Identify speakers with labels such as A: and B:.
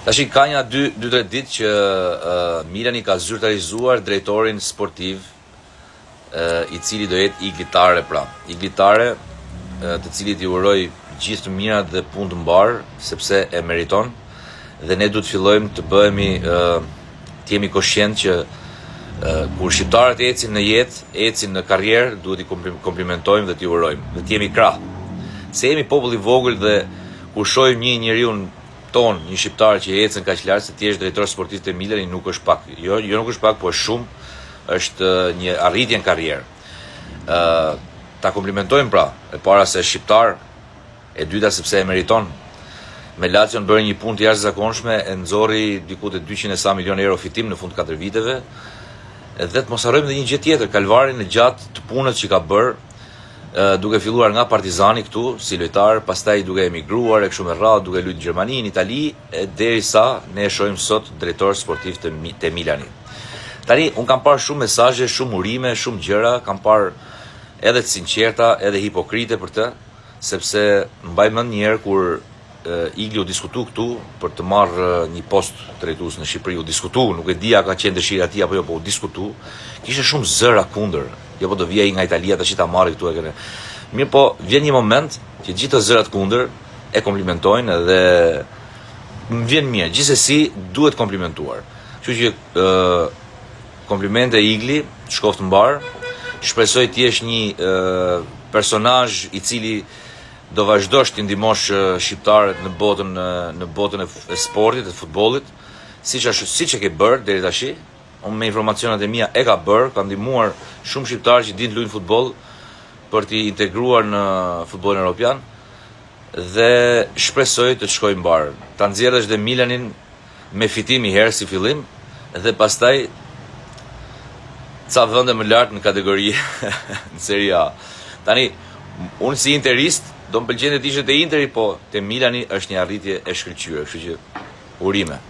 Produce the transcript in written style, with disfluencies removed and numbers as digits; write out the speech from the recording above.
A: Tash ka një 2-3 ditë që Milani ka zyrtarizuar drejtorin sportiv i cili do jetë Iglitare pra. Iglitare, të cilit i uroj gjithë të mirat dhe punë të mbarë, sepse e meriton, dhe ne du të fillojmë të bëhemi, të jemi koshient që kur shqiptarët ecin në jetë, ecin në karrierë, duhet i komplimentojmë dhe t'i urojmë, dhe t'jemi krah. Se jemi popull i vogël dhe kur shohim një njeriu ton, një shqiptar që ecën kaq lart se ti je drejtor sportiv të Milani, nuk është pak. Jo nuk është pak, po është shumë, është një arritje në karrierë. Ta komplimentojmë pra, e para se shqiptar, e dyta sepse e meriton. Me Lacion bëri një punë të jashtëzakonshme, e nxorri diku te 200 e sa milion euro fitim në fund 4 viteve. Dhe të mos harrojmë edhe një gjë tjetër, kalvarin e gjatë të punës që ka bërë, duke filluar nga Partizani këtu si lojtar, pastaj duke emigruar e kështu me radhë, duke luajtur në Gjermani, në Itali, derisa ne e shohim sot drejtor sportiv te Milani. Tani un kam parë shumë mesazhe, shumë urime, shumë gjëra, kam parë edhe të sinqerta, edhe hipokrite për të, sepse mbaj mend një herë kur Igli u diskutu këtu për të marrë një post drejtues në Shqipëri, u diskutu, nuk e dia ka qenë dëshira e tij apo jo, po u diskutu, kishte shumë zëra kundër. Jo po do vijej nga Italia tash ta marrë këtu e kene. Mirë po, vjen një moment që gjithë zërat kundër e komplimentojnë dhe më vjen mirë. Gjithsesi duhet komplimentuar. Kështu që komplimente Igli, shkoft mbar. Shpresoj të jesh një personazh i cili do vazhdosh të ndihmosh shqiptarët në botën e sportit, e futbollit, siç e ke bërë deri tash. Unë me informacionet e mia e ka bërë, ka ndihmuar shumë shqiptarë që dinë luajnë futboll për t'i integruar në futbollin evropian dhe shpresoj të shkojë mbar. Ta nxjerrësh dhe Milanin me fitim i herë si fillim dhe pastaj ca vende më lart në kategori në Serie A. Tani unë si interist do më pëlqente të ishte te Interi, po te Milani është një arritje e shkëlqyer, kështu që urime.